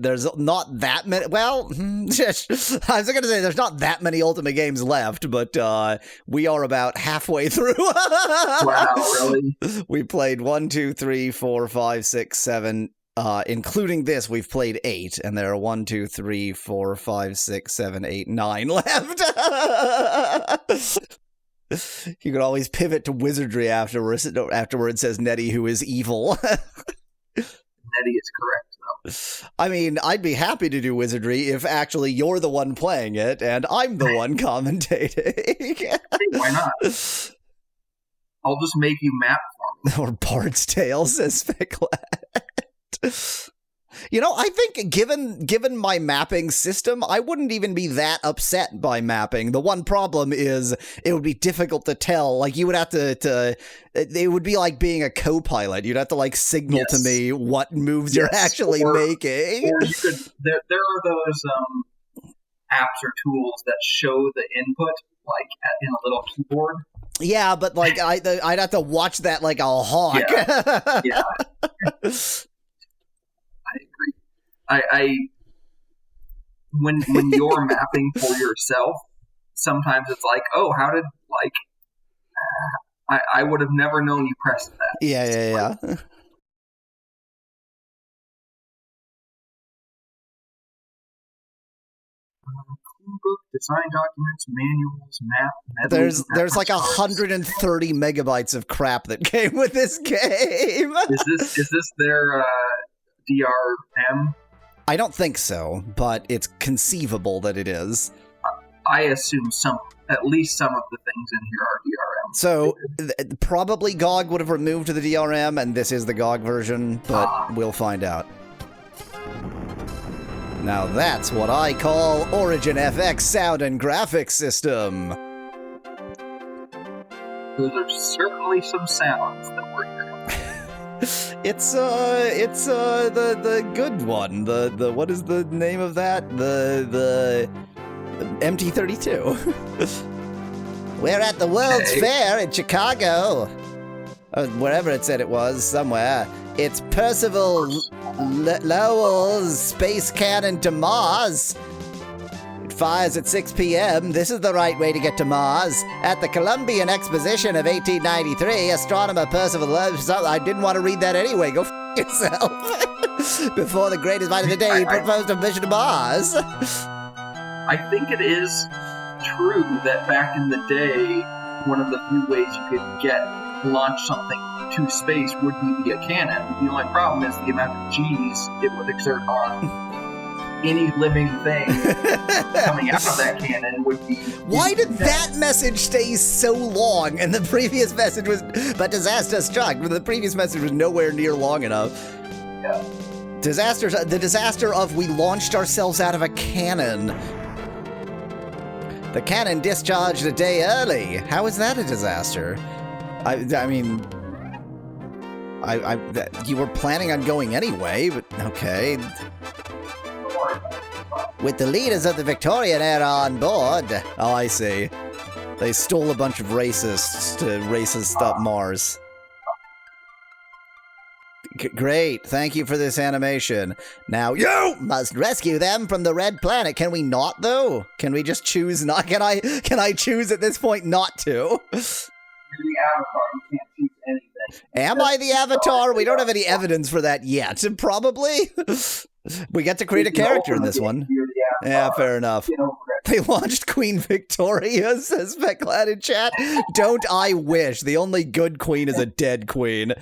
There's not that many. Well, I was going to say there's not that many Ultima games left, but we are about halfway through. Wow, really? We played 1, 2, 3, 4, 5, 6, 7. Including this, we've played 8, and there are 1, 2, 3, 4, 5, 6, 7, 8, 9 left. You can always pivot to wizardry afterwards. Afterwards, says Nettie, who is evil. Nettie is correct, though. I mean, I'd be happy to do wizardry if actually you're the one playing it and I'm the one commentating. Hey, why not? I'll just make you map for me. Or Bard's Tale, says Speclat. You know, I think given my mapping system, I wouldn't even be that upset by mapping. The one problem is it would be difficult to tell. Like, you would have to it would be like being a co-pilot. You'd have to, like, signal to me what moves you're actually making. Or you could, there are those apps or tools that show the input, like, in a little keyboard. Yeah, but, like, I'd have to watch that like a hawk. Yeah. I agree. When you're mapping for yourself, sometimes it's like, oh, how did, like, I would have never known you pressed that. Yeah. Book, design documents, manuals, map. There's like 130 megabytes of crap that came with this game. Is this their DRM? I don't think so, but it's conceivable that it is. I assume at least some of the things in here are DRM. So probably GOG would have removed the DRM, and this is the GOG version, but we'll find out. Now that's what I call Origin FX sound and graphics system. Those are certainly some sounds that we're hearing. It's the good one. The what is the name of that? The MT32. We're at the World's Fair in Chicago. Or wherever it said it was, somewhere. It's Percival Lowell's space cannon to Mars. It fires at 6 p.m. This is the right way to get to Mars. At the Columbian Exposition of 1893, astronomer Percival Lowell... I didn't want to read that anyway. Go f*** yourself. Before the greatest light of the day, he proposed a mission to Mars. I think it is true that back in the day, one of the few ways you could launch something to space would be via cannon. The only problem is the amount of G's it would exert on any living thing coming out of that cannon would be... Why did that message stay so long? And the previous message was, but disaster struck. But the previous message was nowhere near long enough. Yeah. The disaster of we launched ourselves out of a cannon. The cannon discharged a day early. How is that a disaster? I mean... you were planning on going anyway, but okay. With the leaders of the Victorian Era on board. Oh, I see. They stole a bunch of racists to racist up Mars. Great, thank you for this animation. Now you must rescue them from the Red Planet. Can we not, though? Can we just choose not? Can I choose at this point not to? You're the Avatar. You can't choose anything. Am I the Avatar? We don't have any evidence for that yet. Probably. We get to create a character in this one. Yeah, fair enough. They launched Queen Victoria, says Speclat in chat. Don't I wish. The only good queen is a dead queen.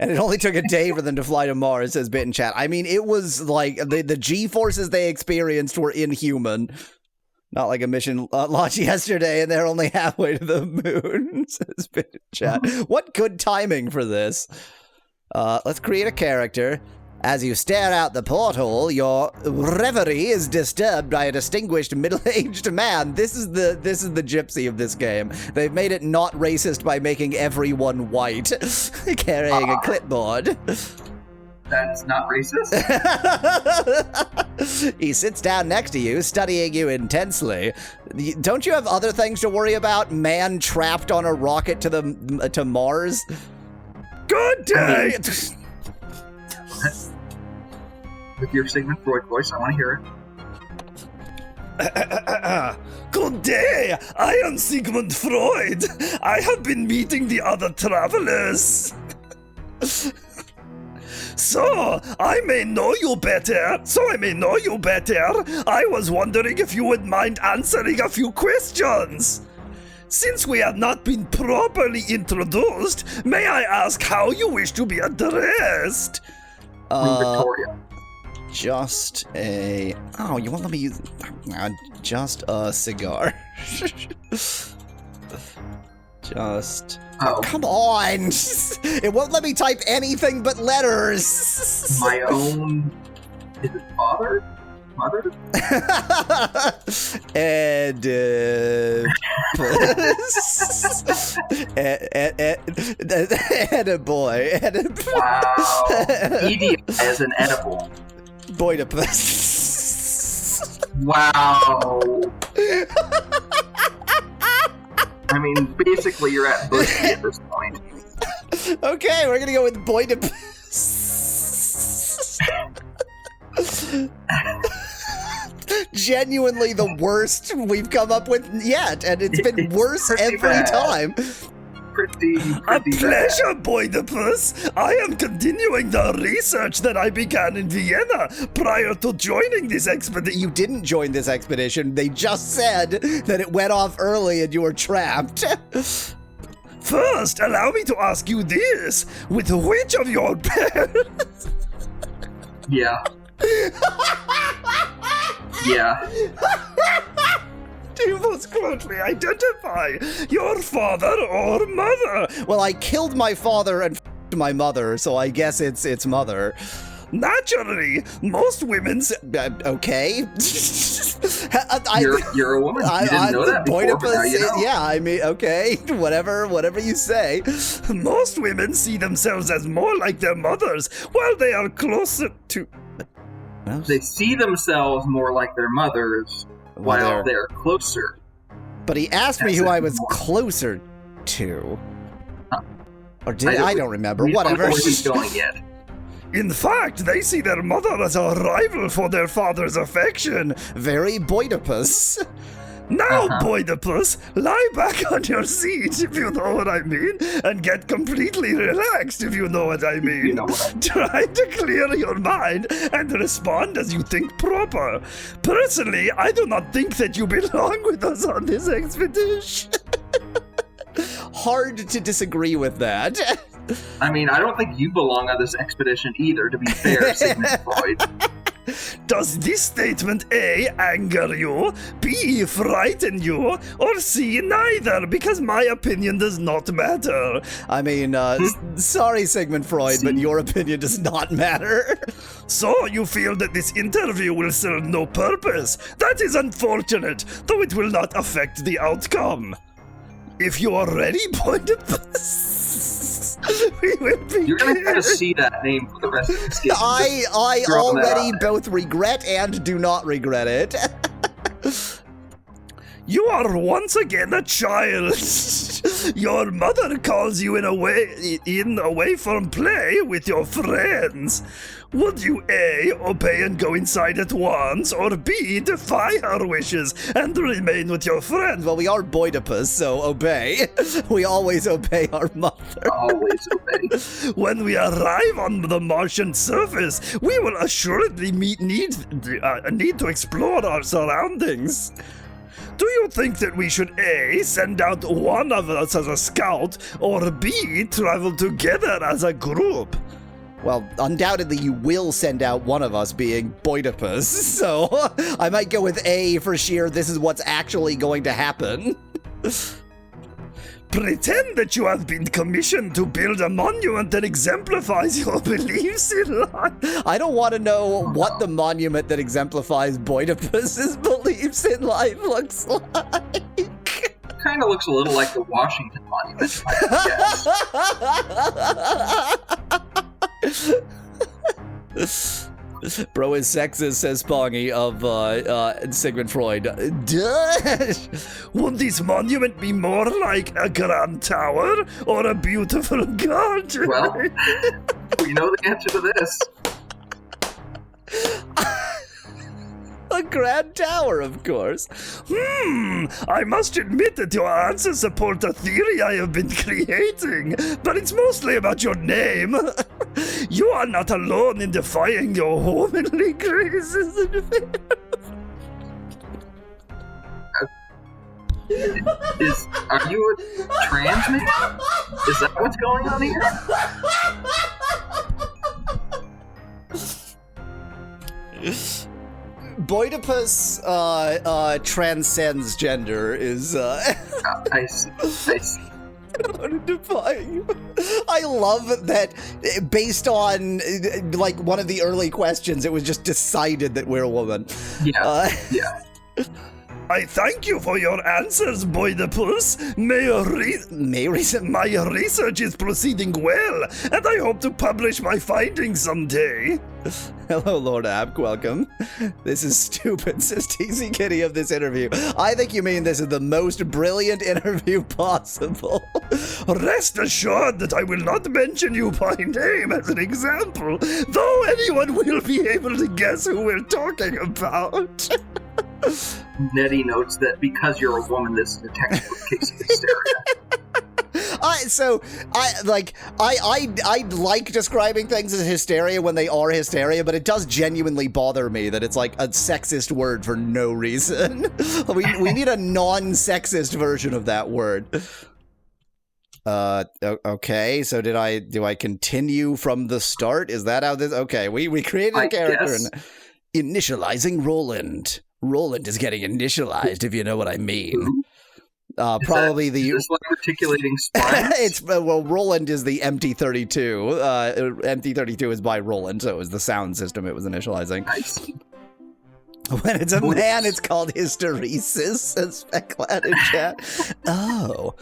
And it only took a day for them to fly to Mars, says Bit in chat. I mean, it was like, the G-forces they experienced were inhuman. Not like a mission launched yesterday and they're only halfway to the moon, says Bit in chat. What good timing for this. Let's create a character. As you stare out the porthole, your reverie is disturbed by a distinguished middle-aged man. This is the gypsy of this game. They've made it not racist by making everyone white, carrying a clipboard. That's not racist? He sits down next to you, studying you intensely. Don't you have other things to worry about? Man trapped on a rocket to Mars? Good day! with your Sigmund Freud voice. I want to hear it. Good day, I am Sigmund Freud. I have been meeting the other travelers. So, I may know you better. I was wondering if you would mind answering a few questions. Since we have not been properly introduced, may I ask how you wish to be addressed? Victoria. Just a... Oh, you won't let me use... just a cigar. Just... Oh. Come on! It won't let me type anything but letters! My own... Is it father? Mother? Ediboy. Wow. Idiot as an edible. Boidipus. Wow. I mean, basically you're at Bushy at this point. Okay, we're gonna go with Boidipus. Genuinely the worst we've come up with yet, and it's been worse every time. Pretty A pleasure, Boidipus. I am continuing the research that I began in Vienna prior to joining this expedition. You didn't join this expedition. They just said that it went off early and you were trapped. First, allow me to ask you this. With which of your parents... Yeah. Yeah. Do you most closely identify your father or mother? Well, I killed my father and f***ed my mother, so I guess it's mother. Naturally, most women's... Okay. You're a woman. You didn't know that before, but now you know. Yeah, I mean, okay, whatever you say. Most women see themselves as more like their mothers, while they are closer to... They see themselves more like their mothers, while they're closer. But he asked me who I was closer to. Huh. Or did I don't remember. Whatever. Don't know where he's going yet. In fact, they see their mother as a rival for their father's affection. Very Boidipus. Now, Boidipus, lie back on your seat, if you know what I mean, and get completely relaxed, if you know what I mean. You know what I mean. Try to clear your mind and respond as you think proper. Personally, I do not think that you belong with us on this expedition. Hard to disagree with that. I mean, I don't think you belong on this expedition either, to be fair, Sigmund Freud. Does this statement A, anger you, B, frighten you, or C, neither, because my opinion does not matter? I mean, sorry, Sigmund Freud, but your opinion does not matter. So, you feel that this interview will serve no purpose? That is unfortunate, though it will not affect the outcome. If you are ready, Boidipus, we will begin. You're going to have to see that name for the rest of this game. I already both regret and do not regret it. You are once again a child. Your mother calls you away from play with your friends. Would you A, obey and go inside at once, or B, defy her wishes and remain with your friends? Well, we are Boidipus, so obey. We always obey our mother. Always obey. When we arrive on the Martian surface, we will assuredly need to explore our surroundings. Do you think that we should A, send out one of us as a scout, or B, travel together as a group? Well, undoubtedly you will send out one of us being Boidipus, so I might go with A for sheer this is what's actually going to happen. Pretend that you have been commissioned to build a monument that exemplifies your beliefs in life. I don't want to know what the monument that exemplifies Boidipus's beliefs in life looks like. Kind of looks a little like the Washington Monument, I guess. Bro is sexist, says Pongy of Sigmund Freud. Duh. Would this monument be more like a grand tower or a beautiful garden? Well, we know the answer to this. A grand tower, of course. I must admit that your answers support a theory I have been creating, but it's mostly about your name. You are not alone in defying your womanly graces and fears. Are you a trans man? Is that what's going on here? Boidipus transcends gender is I see. Defying. I love that based on like one of the early questions, it was just decided that we're a woman. Yeah. I thank you for your answers, Boidipus. My research is proceeding well, and I hope to publish my findings someday. Hello, Lord Abk, welcome. This is stupid, says TC Kitty of this interview. I think you mean this is the most brilliant interview possible. Rest assured that I will not mention you by name as an example, though anyone will be able to guess who we're talking about. Nettie notes that because you're a woman, this is a textbook case of hysteria. I like describing things as hysteria when they are hysteria, but it does genuinely bother me that it's like a sexist word for no reason. we need a non-sexist version of that word. Okay, so do I continue from the start? Is that how this? Okay, we created a character and initializing Roland. Roland is getting initialized, if you know what I mean. Probably is this like articulating spines? It's Roland is the MT32. MT32 is by Roland, so it was the sound system it was initializing. I see. When it's a man, it's called hysteresis, says Spector in chat. Oh.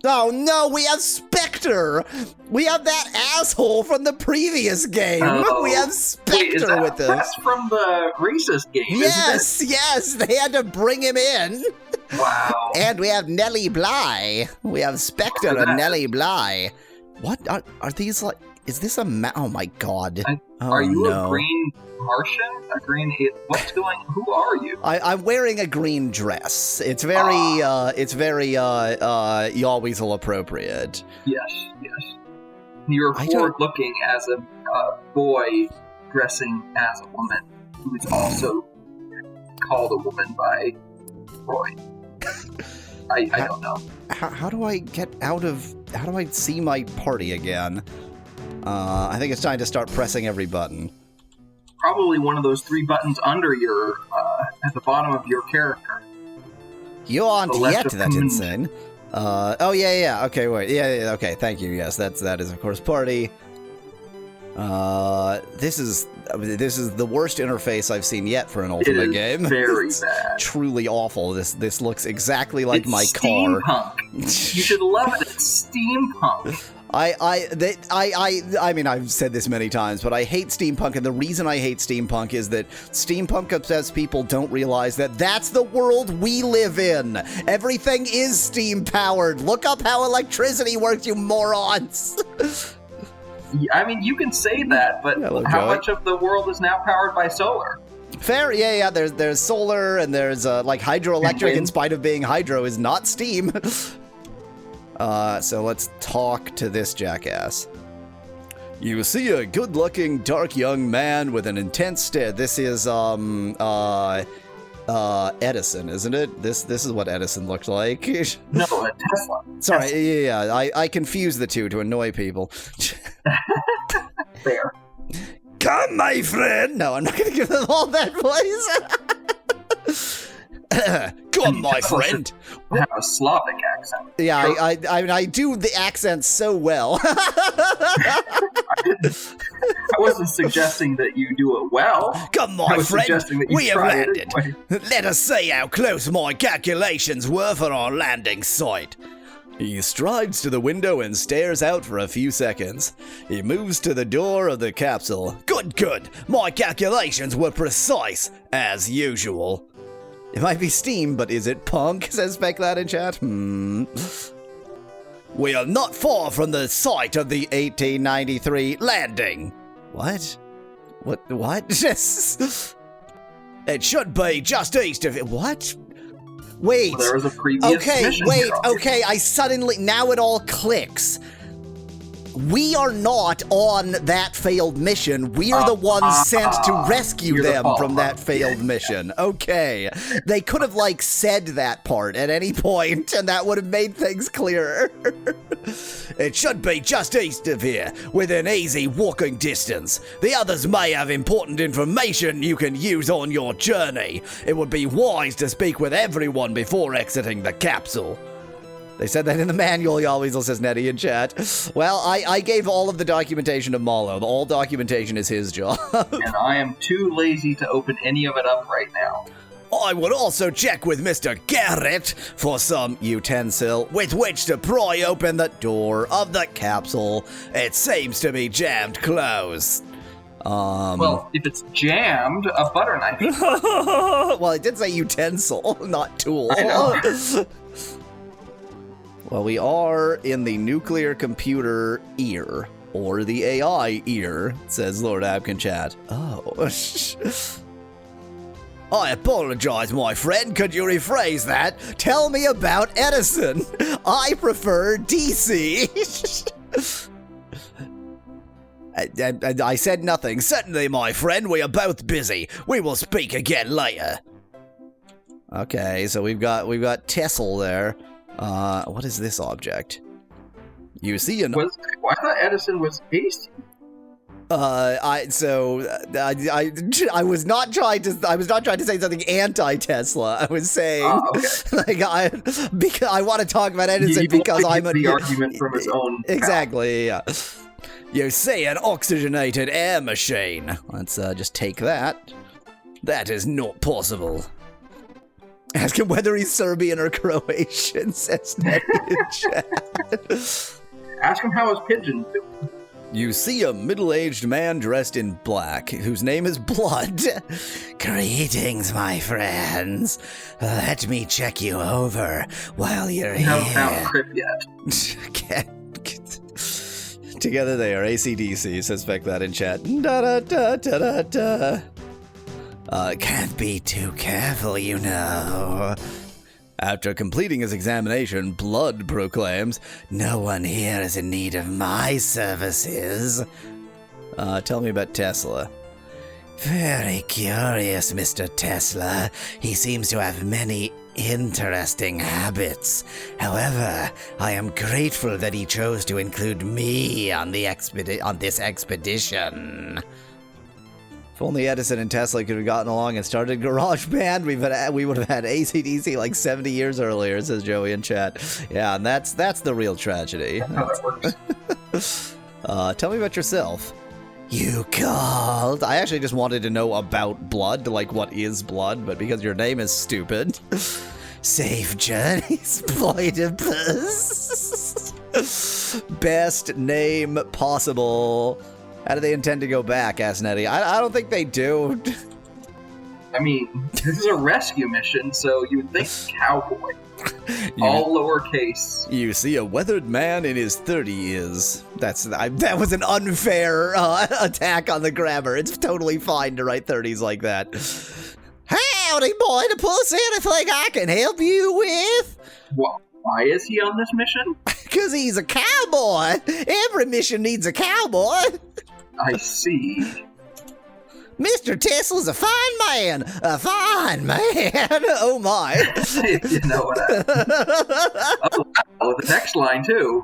Oh no, we have Spector! We have that asshole from the previous game! We have Spector with us! That's from the racist game, Yes, they had to bring him in! Wow. And we have Nellie Bly. We have Spector and Nellie Bly. What are these like? Is this a oh my god. Are you a green Martian? A green? What's going? Who are you? I'm wearing a green dress. It's very Yawweasel appropriate. Yes. You're forward looking as a boy dressing as a woman who is also called a woman by Roy. I don't know. How do I get out of? How do I see my party again? I think it's time to start pressing every button. Probably one of those 3 buttons under your, at the bottom of your character. You aren't yet that insane. Oh yeah. Okay, wait. Yeah. Okay, thank you. Yes, that is of course party. This is the worst interface I've seen yet for an Ultima game. Very bad. Truly awful. This looks exactly like my steampunk. car. You should love it. It's steampunk. I mean, I've said this many times, but I hate steampunk, and the reason I hate steampunk is that steampunk-obsessed people don't realize that that's the world we live in. Everything is steam-powered. Look up how electricity works, you morons! I mean, you can say that, but how much of the world is now powered by solar? Fair, yeah. There's solar, and there's, like, hydroelectric, in spite of being hydro, is not steam. So let's talk to this jackass. You see a good-looking, dark young man with an intense stare. This is, Edison, isn't it? This is what Edison looked like. No, a Tesla. Sorry, yeah, I confuse the two to annoy people. Fair. Come, my friend! No, I'm not gonna give them all that voice. Come, my friend. I have a Slavic accent. Yeah, I do the accent so well. I wasn't suggesting that you do it well. Come, my friend, we have landed. Let us see how close my calculations were for our landing site. He strides to the window and stares out for a few seconds. He moves to the door of the capsule. Good. My calculations were precise, as usual. It might be steam, but is it punk, says Spector in chat. We are not far from the site of the 1893 landing. What? What? It should be just east of it. What? Wait. Well, there was a previous mission here, okay, now it all clicks. We are not on that failed mission. We are the ones sent to rescue them from that failed mission. Okay. They could have, said that part at any point, and that would have made things clearer. It should be just east of here, within easy walking distance. The others may have important information you can use on your journey. It would be wise to speak with everyone before exiting the capsule. They said that in the manual, Yalweasel, says Nettie in chat. Well, I gave all of the documentation to Malo. All documentation is his job. And I am too lazy to open any of it up right now. I would also check with Mr. Garrett for some utensil with which to pry open the door of the capsule. It seems to be jammed closed. Well, if it's jammed, a butter knife. Well, it did say utensil, not tool. I know. Well, we are in the nuclear computer ear, or the AI ear, says Lord Abkin chat. Oh. I apologize, my friend. Could you rephrase that? Tell me about Edison. I prefer DC. I said nothing. Certainly, my friend. We are both busy. We will speak again later. Okay, so we've got Tessel there. What is this object? You see an... I thought Edison was AC. I was not trying to say something anti-Tesla. I was saying, because I want to talk about Edison because I'm the argument from his own. Exactly. Yeah. You see an oxygenated air machine. Let's just take that. That is not possible. Ask him whether he's Serbian or Croatian, says Ned in chat. Ask him how his pigeon's doing. You see a middle-aged man dressed in black, whose name is Blood. Greetings, my friends. Let me check you over while you're here. Haven't found Crip yet. Together they are AC/DC, says Spec that in chat. Da-da-da-da-da-da. Can't be too careful, you know. After completing his examination, Blood proclaims, "No one here is in need of my services." Tell me about Tesla. Very curious, Mr. Tesla. He seems to have many interesting habits. However, I am grateful that he chose to include me on this expedition. If only Edison and Tesla could have gotten along and started GarageBand, we would have had AC/DC like 70 years earlier, says Joey in chat. Yeah, and that's the real tragedy. That's how that works. Tell me about yourself. You called? I actually just wanted to know about blood, like what is blood, but because your name is stupid. Safe journeys, Boidipus. Best name possible. How do they intend to go back, asked Nettie. I don't think they do. I mean, this is a rescue mission, so you would think cowboy. All lowercase. You see a weathered man in his 30s. That was an unfair attack on the grammar. It's totally fine to write 30s like that. Howdy, Boidipus. Anything I can help you with? Why is he on this mission? Because he's a cowboy. Every mission needs a cowboy. I see. Mr. Tesla's a fine man. A fine man. Oh, my. You know what? The next line, too.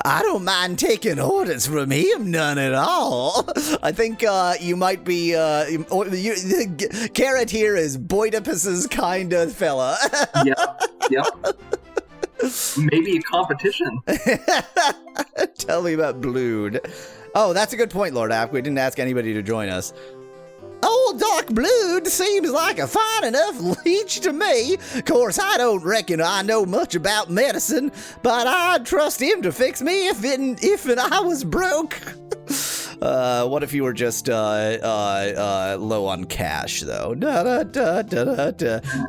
I don't mind taking orders from him, none at all. I think you might be... Carrot here is Boidipus's kind of fella. Yep. Maybe a competition. Tell me about Blood. Oh, that's a good point, Lord App. We didn't ask anybody to join us. Old Doc Blood seems like a fine enough leech to me. Of course, I don't reckon I know much about medicine, but I'd trust him to fix me if I was broke. What if you were just low on cash, though?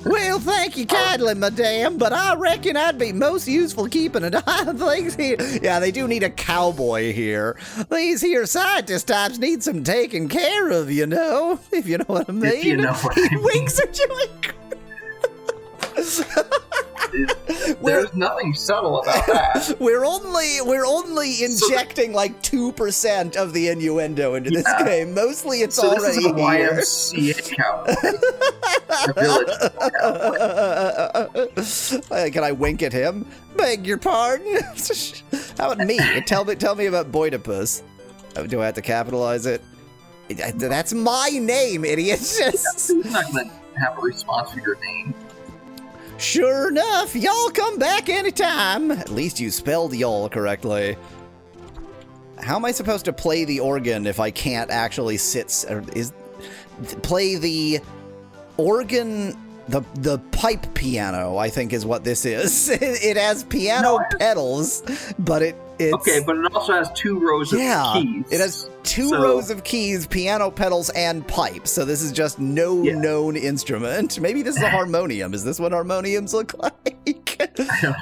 Well, thank you kindly, madam, but I reckon I'd be most useful keeping an eye on things here. Yeah, they do need a cowboy here. These here scientist types need some taking care of, you know, if you know what I mean. If you know what I mean. Winks at you like... There's nothing subtle about that. We're only injecting like 2% of the innuendo into this game. Mostly it's so already this is a here. YMCA cowboy. A village cowboy. Can I wink at him? Beg your pardon? How about me? Tell me about Boidipus. Oh, do I have to capitalize it? That's my name, idiot. He's not going to have a response for your name. Sure enough, y'all come back anytime. At least you spelled y'all correctly. How am I supposed to play the organ if I can't actually play the organ, the pipe piano, I think is what this is. It has piano pedals, but it's... Okay, but it also has 2 rows of keys. It has 2 rows of keys, piano pedals, and pipes. So this is just no known instrument. Maybe this is a harmonium. Is this what harmoniums look like? I don't know.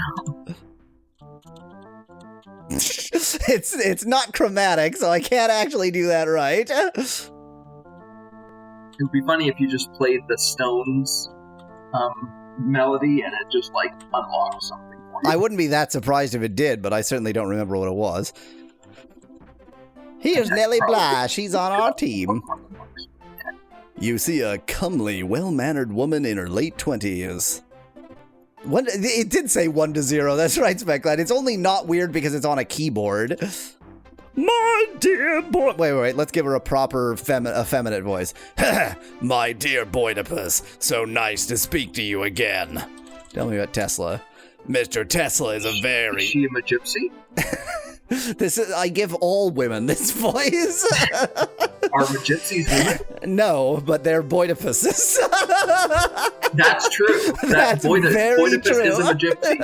It's not chromatic, so I can't actually do that right. It would be funny if you just played the Stones melody and it just like unlocks something. I wouldn't be that surprised if it did, but I certainly don't remember what it was. Here's Nellie Bly. She's on our team. You see a comely, well-mannered woman in her late 20s. It did say 1 to 0. That's right, Speclad. It's only not weird because it's on a keyboard. My dear boy... Wait. Let's give her a proper effeminate voice. My dear Boidipus. So nice to speak to you again. Tell me about Tesla. Mr. Tesla is a very... Is she a gypsy? I give all women this voice. Are gypsies women? No, but they're Boidipuses. That's true. That's very Boidipus true. isn't a gypsy.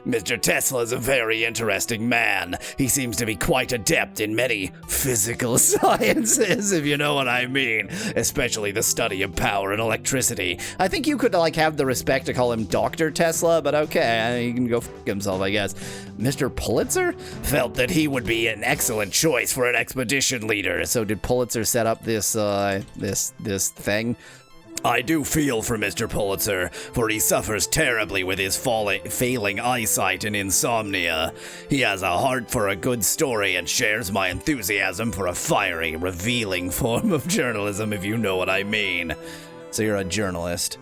Mr. Tesla is a very interesting man. He seems to be quite adept in many physical sciences, if you know what I mean. Especially the study of power and electricity. I think you could, have the respect to call him Dr. Tesla, but okay, he can go f*** himself, I guess. Mr. Pulitzer felt that he would be an excellent choice for an expedition leader. So did Pulitzer set up this thing? I do feel for Mr. Pulitzer, for he suffers terribly with his failing eyesight and insomnia. He has a heart for a good story and shares my enthusiasm for a fiery, revealing form of journalism, if you know what I mean. So you're a journalist.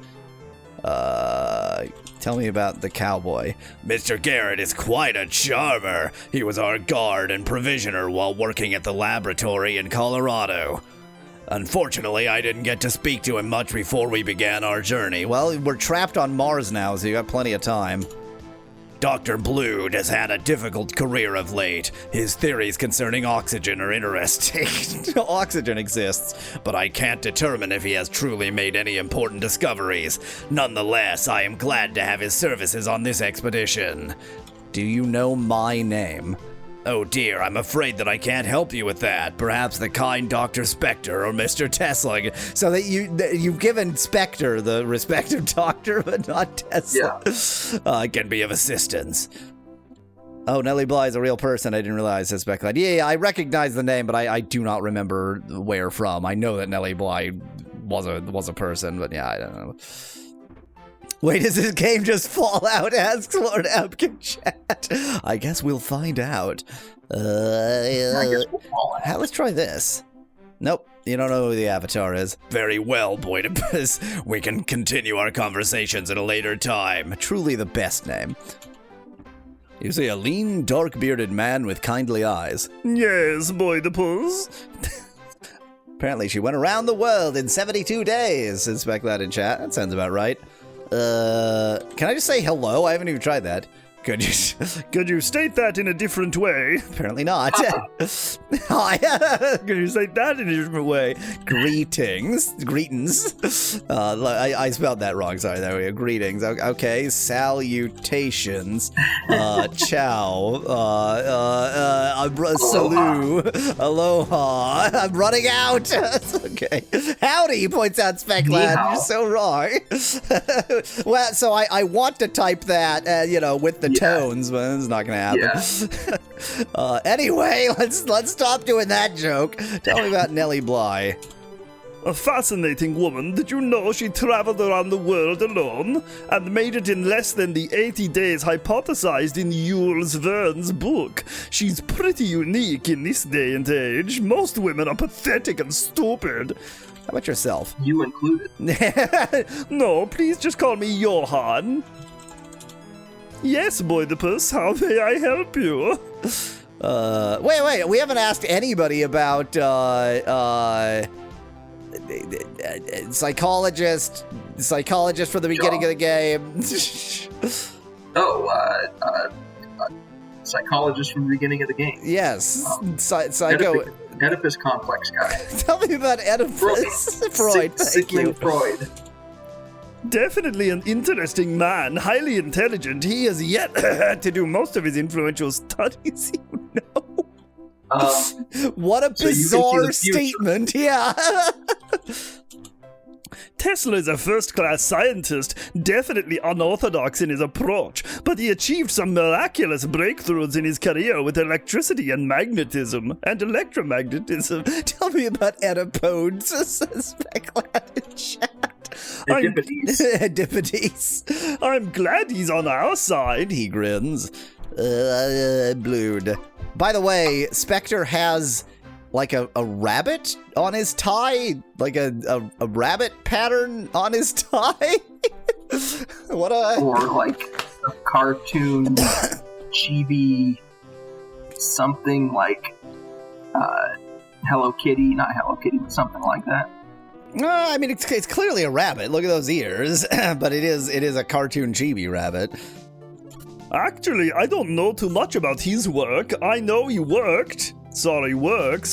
Tell me about the cowboy. Mr. Garrett is quite a charmer. He was our guard and provisioner while working at the laboratory in Colorado. Unfortunately, I didn't get to speak to him much before we began our journey. Well, we're trapped on Mars now, so you got plenty of time. Dr. Blood has had a difficult career of late. His theories concerning oxygen are interesting. Oxygen exists, but I can't determine if he has truly made any important discoveries. Nonetheless, I am glad to have his services on this expedition. Do you know my name? Oh dear, I'm afraid that I can't help you with that. Perhaps the kind Dr. Spector or Mr. Tesla. So that you've given Spector the respective doctor, but not Tesla. Yeah. Can be of assistance. Oh, Nellie Bly is a real person. I didn't realize this back then. Yeah, I recognize the name, but I do not remember where from. I know that Nellie Bly was a person, but yeah, I don't know. Wait, does this game just fall out? Asks Lord Apkin Chat. I guess we'll find out. Let's try this. Nope, you don't know who the avatar is. Very well, Boidipus. We can continue our conversations at a later time. Truly the best name. You see a lean, dark-bearded man with kindly eyes. Yes, Boidipus. Apparently she went around the world in 72 days. Inspect that in chat. That sounds about right. Can I just say hello? I haven't even tried that. Could you? Could you state that in a different way? Apparently not. Could you state that in a different way? Greetings. I spelled that wrong. Sorry. There we go. Greetings. Okay. Salutations. Ciao. Salut. Aloha. I'm running out. Okay. Howdy, points out Speclad. You're so wrong. Well, so I want to type that, with the tones, but it's not going to happen. Yeah. Anyway, let's stop doing that joke. Tell me about Nellie Bly. A fascinating woman. Did you know she traveled around the world alone and made it in less than the 80 days hypothesized in Jules Verne's book? She's pretty unique in this day and age. Most women are pathetic and stupid. How about yourself? You included. No, please just call me Johann. Yes, Boidipus, how may I help you? Wait, we haven't asked anybody about, psychologist from the beginning of the game. Psychologist from the beginning of the game. Yes, Oedipus complex guy. Tell me about Oedipus. Freud, thank you. Freud. Definitely an interesting man, highly intelligent. He has yet to do most of his influential studies, What a bizarre statement, yeah. Tesla is a first-class scientist, definitely unorthodox in his approach, but he achieved some miraculous breakthroughs in his career with electricity and magnetism, and electromagnetism. Tell me about Oedipodes, says Speclad in chat. Oedipides. I'm glad he's on our side, he grins. Blued. By the way, Spector has like a rabbit on his tie, like a rabbit pattern on his tie. Or like a cartoon chibi something like Hello Kitty, not Hello Kitty, but something like that. I mean, it's clearly a rabbit. Look at those ears. But it is a cartoon chibi rabbit. Actually, I don't know too much about his work. I know he works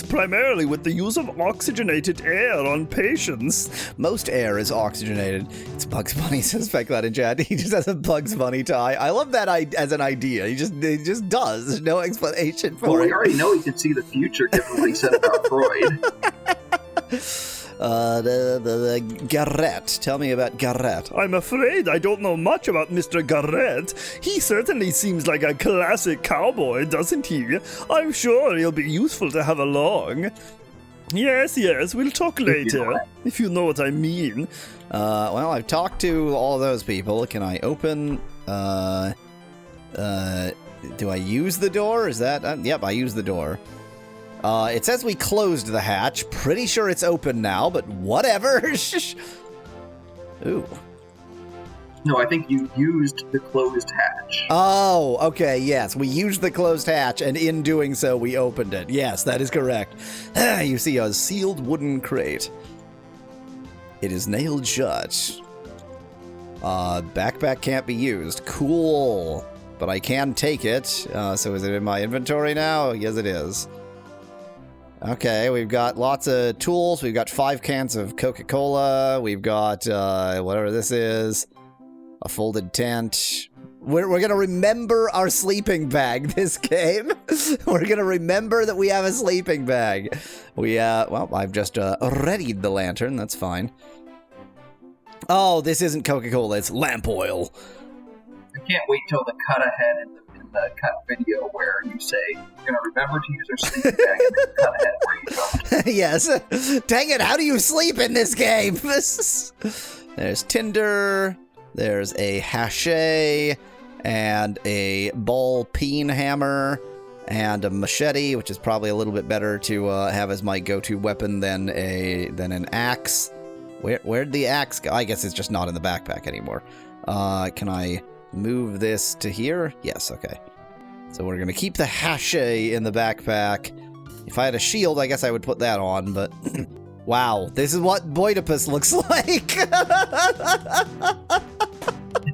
primarily with the use of oxygenated air on patients. Most air is oxygenated. It's Bugs Bunny, says Speclad in chat. He just has a Bugs Bunny tie. I love that as an idea. He just does. There's no explanation for it. Well, we already know he can see the future, given what he said about Freud. The Garrett. Tell me about Garrett. I'm afraid I don't know much about Mr. Garrett. He certainly seems like a classic cowboy, doesn't he? I'm sure he'll be useful to have along. Yes, we'll talk later, if you know what I mean. Well, I've talked to all those people. Can I open, do I use the door? Is that, yep, I use the door. It says we closed the hatch. Pretty sure it's open now, but whatever. Ooh. No, I think you used the closed hatch. Oh, okay, yes. We used the closed hatch, and in doing so, we opened it. Yes, that is correct. You see a sealed wooden crate. It is nailed shut. Backpack can't be used. Cool. But I can take it. So is it in my inventory now? Yes, it is. Okay, we've got lots of tools. We've got 5 cans of Coca-Cola. We've got, whatever this is, a folded tent. We're going to remember our sleeping bag this game. We're going to remember that we have a sleeping bag. Well, I've just readied the lantern. That's fine. Oh, this isn't Coca-Cola. It's lamp oil. I can't wait till the cut ahead in the cut video where you say, you're going to remember to use our sleeping bag and then cut ahead where you don't. Yes. Dang it, how do you sleep in this game? There's tinder, there's a hachet, and a ball peen hammer, and a machete, which is probably a little bit better to have as my go-to weapon than an axe. Where'd the axe go? I guess it's just not in the backpack anymore. Can I move this to here? Yes, okay. So we're going to keep the hachet in the backpack. If I had a shield, I guess I would put that on, but... Wow, this is what Boidipus looks like!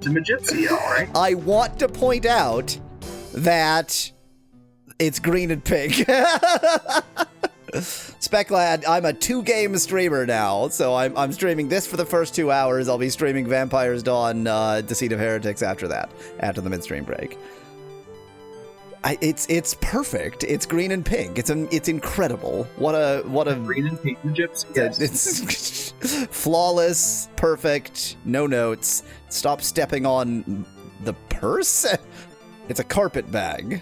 Ultima Gypsy, all right? I want to point out that it's green and pink. Speclad, I'm a 2-game streamer now, so I'm streaming this for the first 2 hours. I'll be streaming Vampire's Dawn, Deceit of Heretics after that, after the midstream break. It's perfect. It's green and pink. It's incredible. What a green and pink Gypsy. Yes. It's flawless, perfect, no notes. Stop stepping on the purse. It's a carpet bag.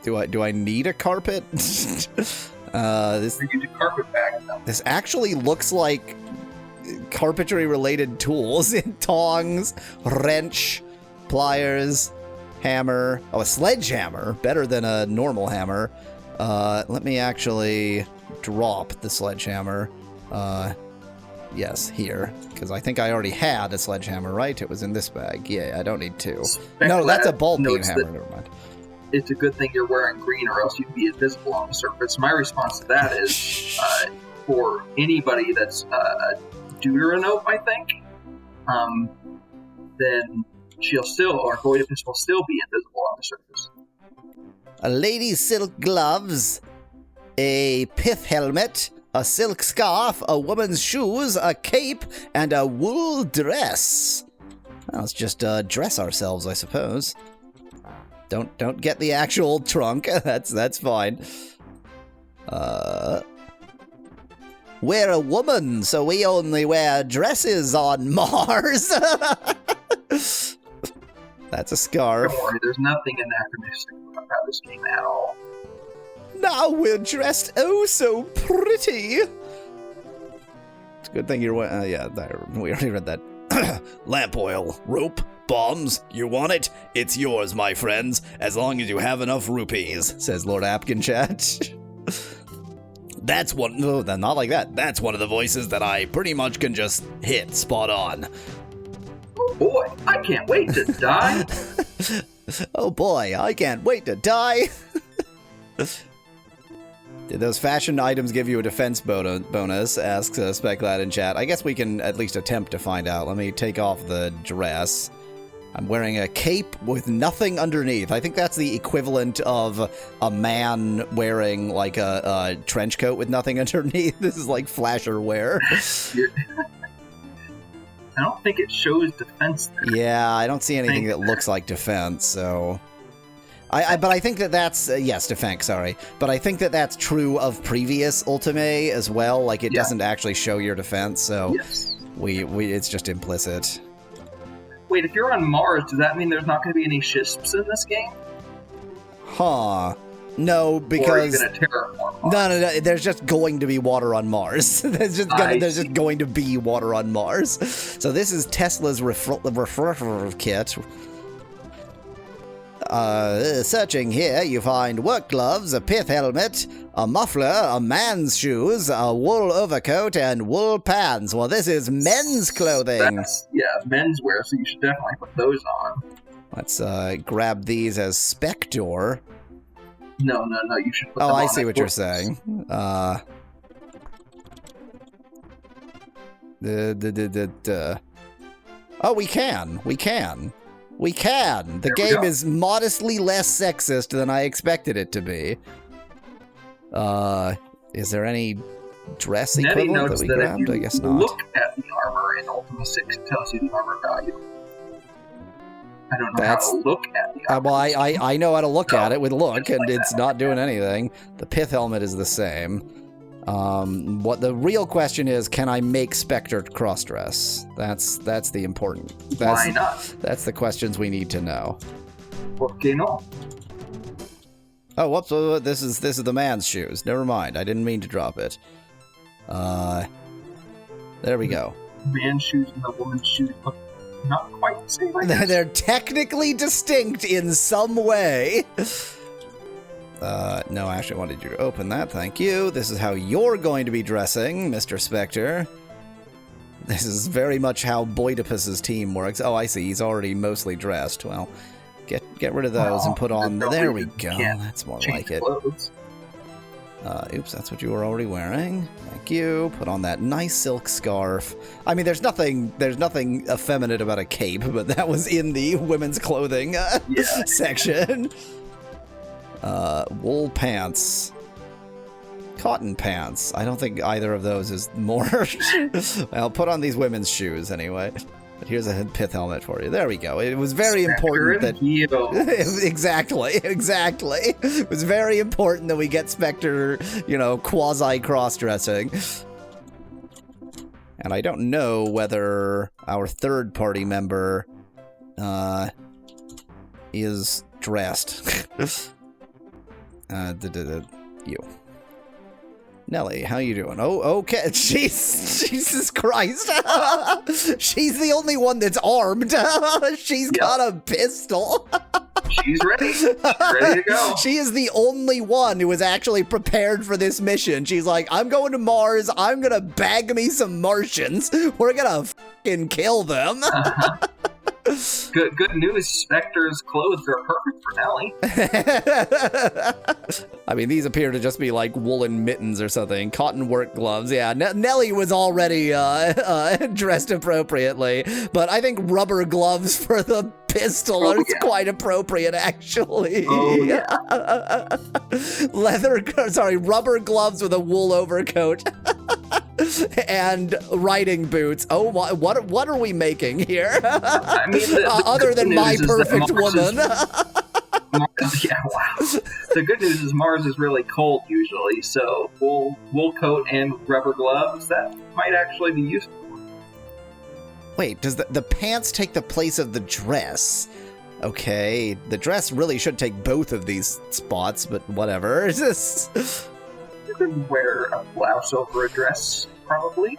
Do I need a carpet? This carpet bag. Though. This actually looks like carpentry-related tools. Tongs, wrench, pliers, hammer. Oh, a sledgehammer. Better than a normal hammer. Let me actually drop the sledgehammer. Yes, here. Because I think I already had a sledgehammer, right? It was in this bag. Yeah, I don't need two. No, that's a ball beam hammer. Never mind. It's a good thing you're wearing green or else you'd be invisible on the surface. My response to that is, for anybody that's a Deuteranope, I think, then I Boidipus will still be invisible on the surface. A lady's silk gloves, a pith helmet, a silk scarf, a woman's shoes, a cape, and a wool dress. Well, let's just dress ourselves, I suppose. Don't get the actual trunk. That's fine. We're a woman, so we only wear dresses on Mars. That's a scarf. Don't worry, there's nothing anachronistic about this game at all. Now we're dressed oh so pretty. It's a good thing you're wearing. Yeah, we already read that. Lamp oil, rope, bombs. You want it? It's yours, my friends, as long as you have enough rupees, says Lord Apkinchat. That's one. No, not like that. That's one of the voices that I pretty much can just hit spot on. Oh boy, I can't wait to die. Oh boy, I can't wait to die. Did those fashion items give you a defense bonus? Asks Speclad in chat. I guess we can at least attempt to find out. Let me take off the dress. I'm wearing a cape with nothing underneath. I think that's the equivalent of a man wearing like a trench coat with nothing underneath. This is like flasher wear. I don't think it shows defense there. Yeah, I don't see anything that looks like defense, so... But I think that's... yes, defense, sorry. But I think that's true of previous Ultima as well. Like, it doesn't actually show your defense, so... Yes. It's just implicit. Wait, if you're on Mars, does that mean there's not going to be any ships in this game? Huh. No, because... Or are you going to terraform Mars? No, there's just going to be water on Mars. there's just going to be water on Mars. So this is Tesla's refrigerator kit. Searching here, you find work gloves, a pith helmet, a muffler, a man's shoes, a wool overcoat, and wool pants. Well, this is men's clothing. That's menswear, so you should definitely put those on. Let's grab these as Spector. No, you should put them on. Oh, I see what you're saying. Oh, we can. The game is modestly less sexist than I expected it to be. Is there any dress equivalent that we grabbed? I guess not. Look at the armor in Ultima VI, it tells you the armor value. I don't know how to look at the armor. Well, I know how to look at it with look, and it's not doing anything. The pith helmet is the same. What the real question is, can I make Spector cross-dress? That's the important. Why not? That's the questions we need to know. ¿Por qué no? Oh, whoops! This is the man's shoes. Never mind. I didn't mean to drop it. There we go. Man's shoes and the woman's shoes look not quite the same. I guess. They're technically distinct in some way. No, I actually wanted you to open that, thank you. This is how you're going to be dressing, Mr. Spector. This is very much how Boidipus' team works. Oh, I see, he's already mostly dressed. Well, get rid of those and put on... There we go, that's more like it. Oops, that's what you were already wearing. Thank you. Put on that nice silk scarf. I mean, there's nothing effeminate about a cape, but that was in the women's clothing section. Wool pants. Cotton pants. I don't think either of those is more. I'll put on these women's shoes anyway. But here's a pith helmet for you. There we go. It was very important that... Exactly. It was very important that we get Spector, quasi-cross-dressing. And I don't know whether our third-party member is dressed. You. Nelly, how you doing? Oh, okay. Jesus Christ. She's the only one that's armed. She's got a pistol. She's ready. She's ready to go. She is the only one who is actually prepared for this mission. She's like, I'm going to Mars. I'm going to bag me some Martians. We're going to fucking kill them. Good news, Spector's clothes are perfect for Nelly. I mean, these appear to just be like woolen mittens or something. Cotton work gloves. Yeah, Nelly was already dressed appropriately, but I think rubber gloves for the pistol are quite appropriate, actually. Oh, yeah. Rubber gloves with a wool overcoat. And riding boots. Oh, what are we making here? I mean, other than my perfect woman. Yeah, wow. The good news is Mars is really cold usually, so wool coat and rubber gloves, that might actually be useful. Wait, does the pants take the place of the dress? Okay, the dress really should take both of these spots, but whatever. You can wear a blouse over a dress, probably.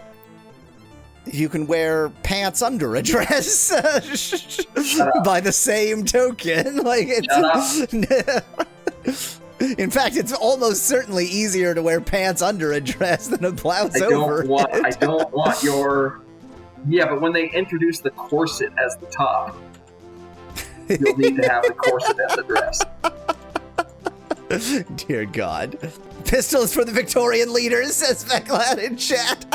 You can wear pants under a dress. By the same token. Like it's in fact, it's almost certainly easier to wear pants under a dress than a blouse over it. I don't want your... Yeah, but when they introduce the corset as the top, you'll need to have the corset as the dress. Dear God. Pistols for the Victorian leaders, says Veclad in chat.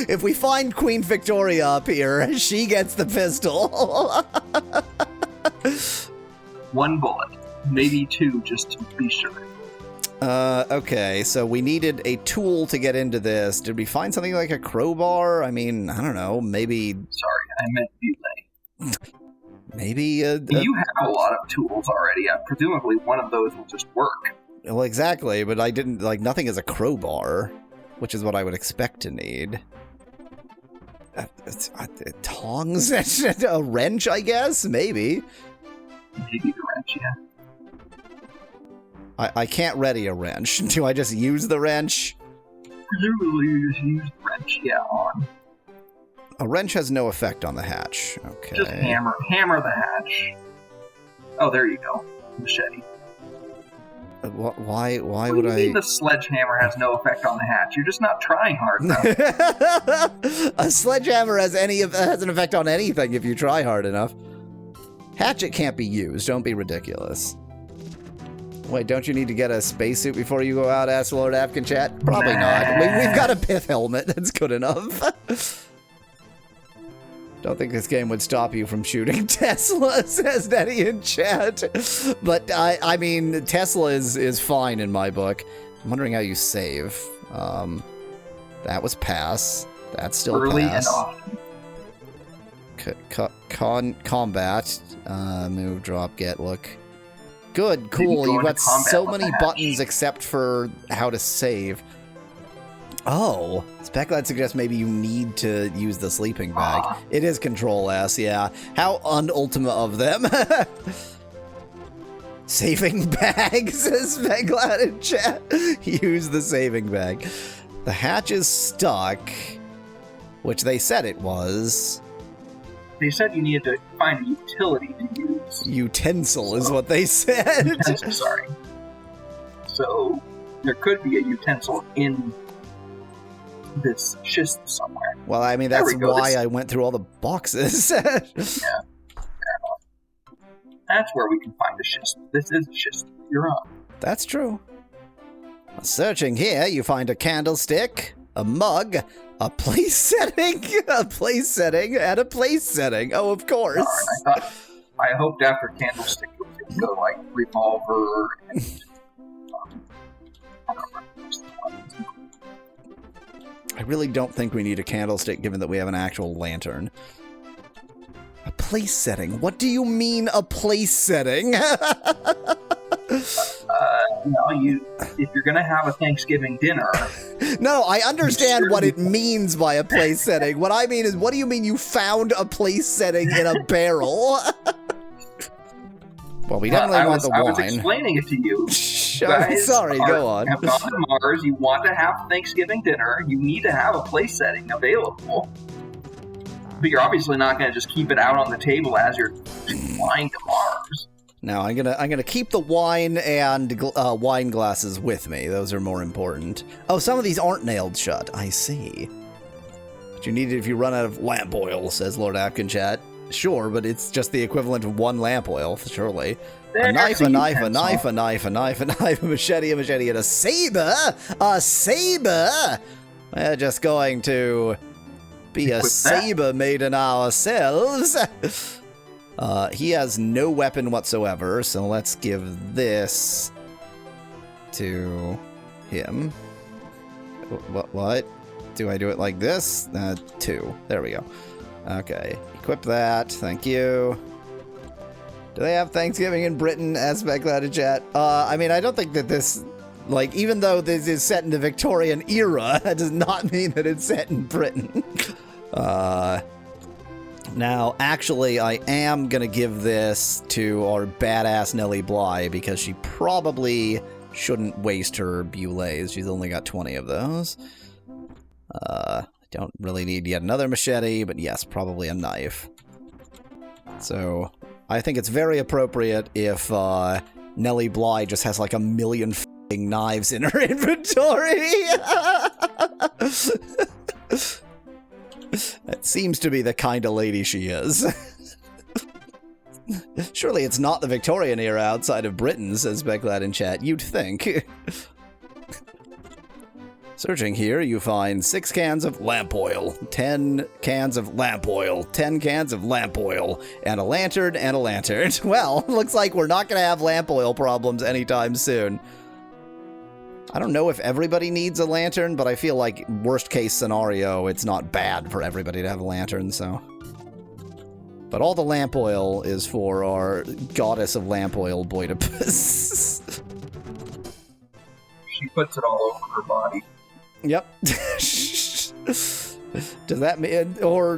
If we find Queen Victoria up here, she gets the pistol. One bullet. Maybe two, just to be sure. Okay, so we needed a tool to get into this. Did we find something like a crowbar? I mean, I don't know, maybe... Sorry, I meant belay. Maybe you have a lot of tools already. Presumably one of those will just work. Well, exactly, but I didn't, nothing is a crowbar, which is what I would expect to need. Tongs? A wrench, I guess? Maybe. Maybe the wrench, yeah. I can't ready a wrench. Do I just use the wrench? Presumably you just use the wrench, on. A wrench has no effect on the hatch. Okay. Just hammer the hatch. Oh, there you go. Machete. Why what would do you mean the sledgehammer has no effect on the hatch? You're just not trying hard enough. A sledgehammer has an effect on anything if you try hard enough. Hatchet can't be used. Don't be ridiculous. Wait, don't you need to get a spacesuit before you go out, ask Lord Afghan chat? Probably not. We've got a pith helmet. That's good enough. Don't think this game would stop you from shooting Tesla, says Nettie in chat. But, I mean, Tesla is fine in my book. I'm wondering how you save. That was pass. That's still early pass. And often. Combat. Move, drop, get, look. Good, cool. You've got so many buttons except for how to save. Oh, Speclad suggests maybe you need to use the sleeping bag. It is Control S, yeah. How un-Ultima of them. Saving bag, says Speclad in chat. Use the saving bag. The hatch is stuck, which they said it was. They said you needed to find a utility to use. Utensil is what they said. Utensil, sorry. So, there could be a utensil in this schist somewhere. Well, I mean, that's why I went through all the boxes. Yeah. Fair enough. That's where we can find a schist. This is a schist. You're on. That's true. Searching here, you find a candlestick, a mug, a place setting, and a place setting. Oh, of course. I hoped after candlestick it would go like revolver and I really don't think we need a candlestick given that we have an actual lantern. A place setting? What do you mean a place setting? If you're gonna have a Thanksgiving dinner. No, I understand what it means by a place setting. What I mean is, what do you mean you found a place setting in a barrel? Well, we definitely want the wine. I was explaining it to you. Sorry, go on. Have gone to Mars, you want to have Thanksgiving dinner, you need to have a place setting available. But you're obviously not going to just keep it out on the table as you're flying to Mars. No, I'm gonna keep the wine and wine glasses with me. Those are more important. Oh, some of these aren't nailed shut. I see. But you need it if you run out of lamp oil, says Lord Apkinchat. Sure, but it's just the equivalent of one lamp oil, surely. A knife, a knife, a knife, a knife, a knife, a knife, a machete, and a saber! A saber! We're just going to be a saber maiden ourselves. He has no weapon whatsoever, so let's give this to him. What? Do I do it like this? 2. There we go. Okay. Equip that. Thank you. Do they have Thanksgiving in Britain? Asked Backloud in chat. I mean, I don't think that this... Like, even though this is set in the Victorian era, that does not mean that it's set in Britain. Now, actually, I am gonna give this to our badass Nellie Bly, because she probably shouldn't waste her bullets. She's only got 20 of those. Don't really need yet another machete, but yes, probably a knife. So, I think it's very appropriate if Nellie Bly just has like a million f***ing knives in her inventory. That seems to be the kind of lady she is. Surely it's not the Victorian era outside of Britain, says Becklad in chat. You'd think. Searching here, you find 6 cans of lamp oil, 10 cans of lamp oil, 10 cans of lamp oil, and a lantern and a lantern. Well, looks like we're not going to have lamp oil problems anytime soon. I don't know if everybody needs a lantern, but I feel like worst case scenario, it's not bad for everybody to have a lantern, so. But all the lamp oil is for our goddess of lamp oil, Boidipus. She puts it all over her body. Yep. Does that mean, or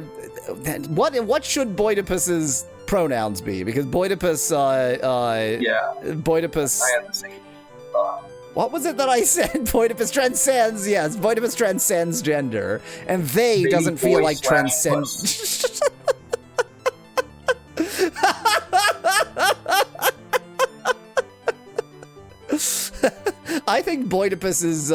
what should Boidipus's pronouns be? Because Boidipus, Boidipus. I had the same thought. What was it that I said? Boidipus transcends. Yes, Boidipus transcends gender, and they doesn't feel like transcend. I think Boidipus's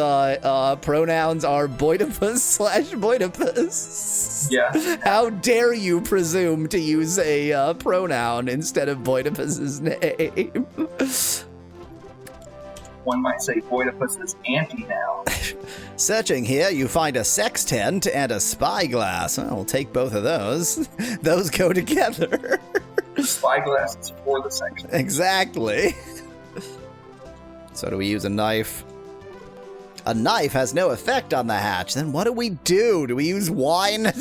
pronouns are Boidipus/Boidipus. Yeah. How dare you presume to use a pronoun instead of Boidipus's name? One might say Boidipus is anti-noun. Searching here, you find a sextant and a spyglass. Well, we'll take both of those. Those go together. Spyglass is for the sextant. Exactly. So do we use a knife? A knife has no effect on the hatch. Then what do we do? Do we use wine? The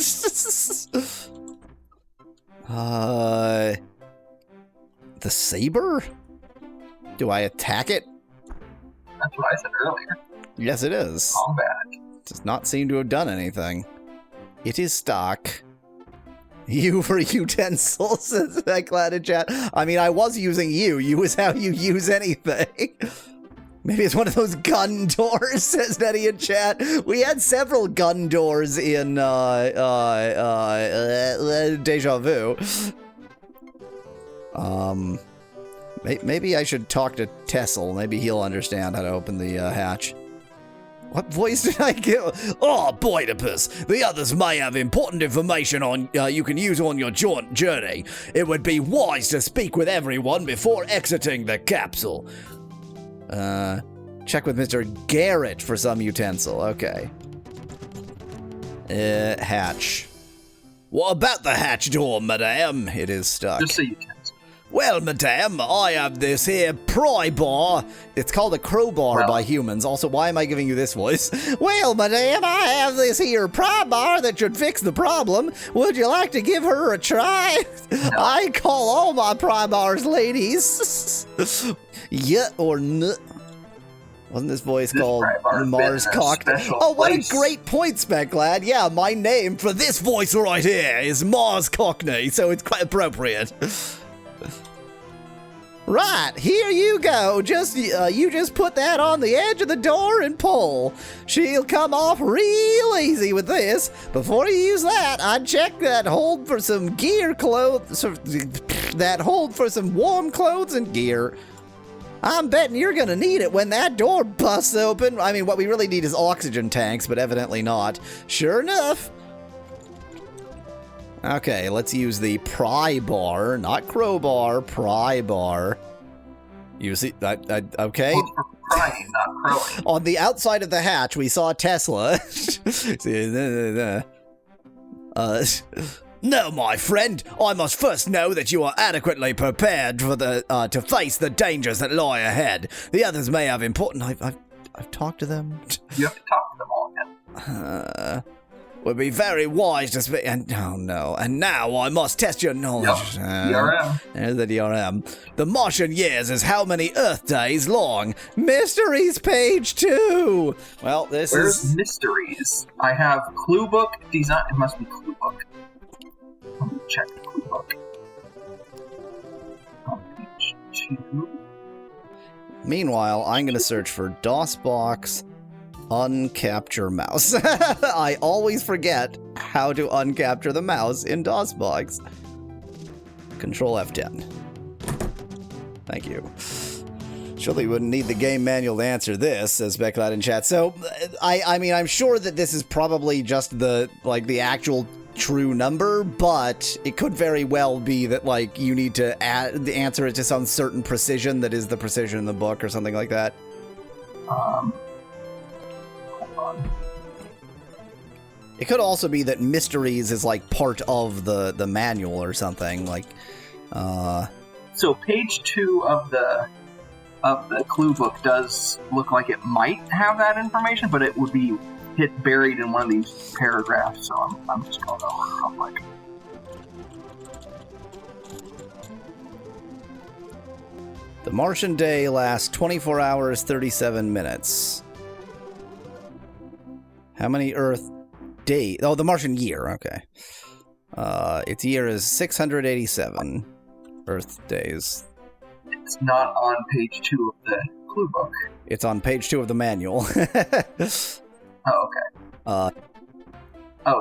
saber? Do I attack it? That's what I said earlier. Yes, it is. Combat. Does not seem to have done anything. It is stock. You for utensils, says that glad in chat. I mean, I was using you. You is how you use anything. Maybe it's one of those gun doors, says Nettie in chat. We had several gun doors in Deja Vu. Maybe I should talk to Tessel. Maybe he'll understand how to open the hatch. What voice did I give? Oh, Boidipus. The others may have important information on you can use on your journey. It would be wise to speak with everyone before exiting the capsule. Check with Mr. Garrett for some utensil. Okay. Hatch. What about the hatch door, madame? It is stuck. Just a utensil. Well, madame, I have this here pry bar. It's called a crowbar by humans. Also, why am I giving you this voice? Well, madame, I have this here pry bar that should fix the problem. Would you like to give her a try? No. I call all my pry bars ladies. Yeah or n? Wasn't this voice called Mars Cockney? Oh, what a great point, Speclad. Yeah, my name for this voice right here is Mars Cockney, so it's quite appropriate. Right, here you go. You just put that on the edge of the door and pull. She'll come off real easy with this. Before you use that, I'd check that hold for some gear clothes. That hold for some warm clothes and gear. I'm betting you're gonna need it when that door busts open. I mean, what we really need is oxygen tanks, but evidently not. Sure enough. Okay, let's use the pry bar, not crowbar, pry bar. You see, okay. Prying, not crowing. On the outside of the hatch, we saw Tesla. No, my friend. I must first know that you are adequately prepared for to face the dangers that lie ahead. The others may have important. I've talked to them. You have to talk to them all again. Would be very wise to speak. And oh no! And now I must test your knowledge. Yep. DRM. There's the DRM. The Martian years is how many Earth days long? Mysteries, page 2. Well, Where's mysteries? I have clue book design. It must be clue book. Let me check the clue book. On page 2. Meanwhile, I'm going to search for DOSBox uncapture mouse. I always forget how to uncapture the mouse in DOSBox. Control F10. Thank you. Surely you wouldn't need the game manual to answer this, says Becklad in chat. So, I mean, I'm sure that this is probably just the actual true number, but it could very well be that, like, you need to answer it to some certain precision that is the precision in the book or something like that. Hold on. It could also be that mysteries is, like, part of the manual or something, like, So page 2 of the clue book does look like it might have that information, but it would be buried in one of these paragraphs, so I'm just going to look real quick. The Martian day lasts 24 hours, 37 minutes. How many Earth days? Oh, the Martian year, okay. Its year is 687 Earth days. It's not on page 2 of the clue book. It's on page 2 of the manual. Oh, okay.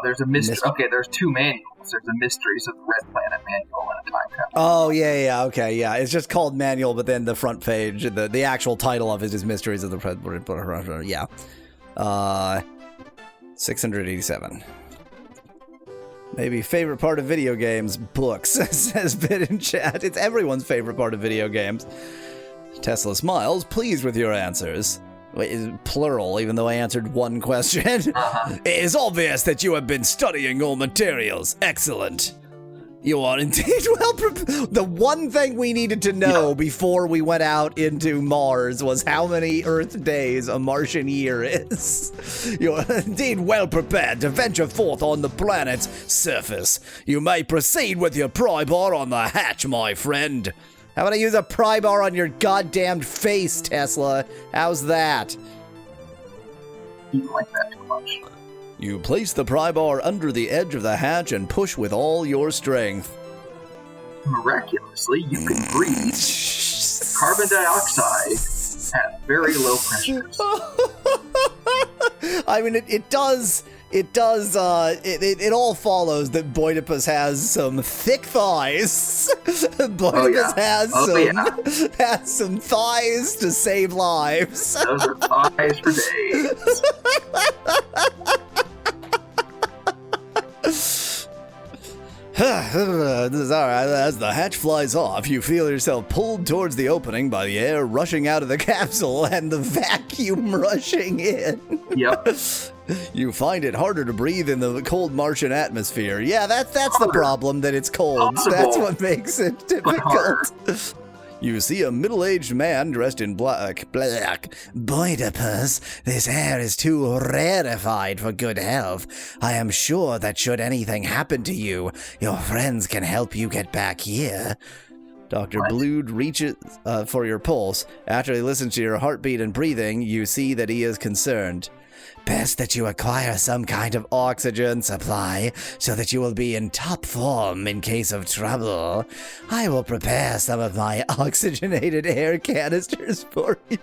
There's a mystery. Okay, there's 2 manuals. There's a Mysteries of the Red Planet manual and a time capsule. Oh, yeah, okay, yeah. It's just called manual, but then the front page, the actual title of it is Mysteries of the Red Planet. Yeah. 687. Maybe favorite part of video games, books, says Bit in chat. It's everyone's favorite part of video games. Tesla smiles, pleased with your answers. Wait, plural, even though I answered one question. It is obvious that you have been studying all materials. Excellent. You are indeed well prepared. The one thing we needed to know before we went out into Mars was how many Earth days a Martian year is. You are indeed well prepared to venture forth on the planet's surface. You may proceed with your pry bar on the hatch, my friend. How about I use a pry bar on your goddamn face, Tesla? How's that? You don't like that too much. You place the pry bar under the edge of the hatch and push with all your strength. Miraculously, you can breathe carbon dioxide at very low pressures. I mean, it does, it all follows that Boidipus has some thick thighs. Boidipus has some thighs to save lives. Those are thighs for days. This is all right. As the hatch flies off, you feel yourself pulled towards the opening by the air rushing out of the capsule and the vacuum rushing in. Yep. You find it harder to breathe in the cold Martian atmosphere. Yeah, that's the problem, that it's cold. Possible. That's what makes it harder. difficult. You see a middle-aged man dressed in black. Boidipus, this air is too rarefied for good health. I am sure that should anything happen to you, your friends can help you get back here. Dr. Blood reaches for your pulse. After he listens to your heartbeat and breathing, you see that he is concerned. Best that you acquire some kind of oxygen supply so that you will be in top form in case of trouble. I will prepare some of my oxygenated air canisters for you.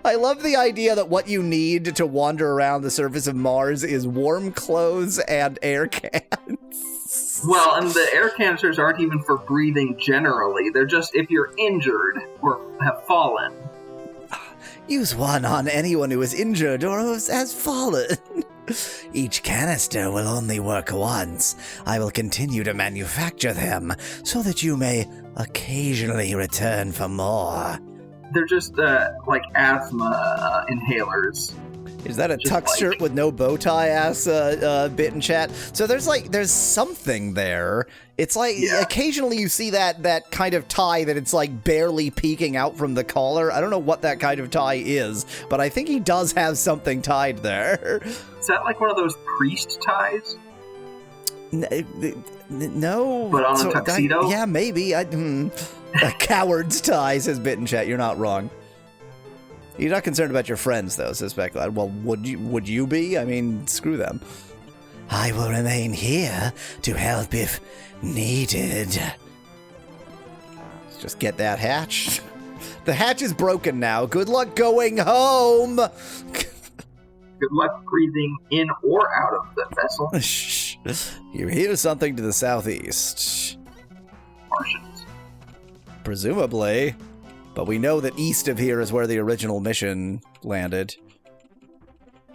I love the idea that what you need to wander around the surface of Mars is warm clothes and air cans. Well, and the air canisters aren't even for breathing generally. They're just if you're injured or have fallen. Use one on anyone who is injured or who has fallen. Each canister will only work once. I will continue to manufacture them so that you may occasionally return for more. They're just like asthma inhalers. Is that a Just tux like- shirt with no bow tie ass bit in chat? So there's something there. It's like occasionally you see that kind of tie that it's like barely peeking out from the collar. I don't know what that kind of tie is, but I think he does have something tied there. Is that like one of those priest ties? No. But on a tuxedo? Yeah, maybe. A coward's tie, says bit in chat. You're not wrong. You're not concerned about your friends, though, says Spector. Well, would you be? I mean, screw them. I will remain here to help if needed. Let's just get that hatch. The hatch is broken now. Good luck going home. Good luck breathing in or out of the vessel. Shh. You hear something to the southeast. Martians. Presumably. But we know that east of here is where the original mission landed.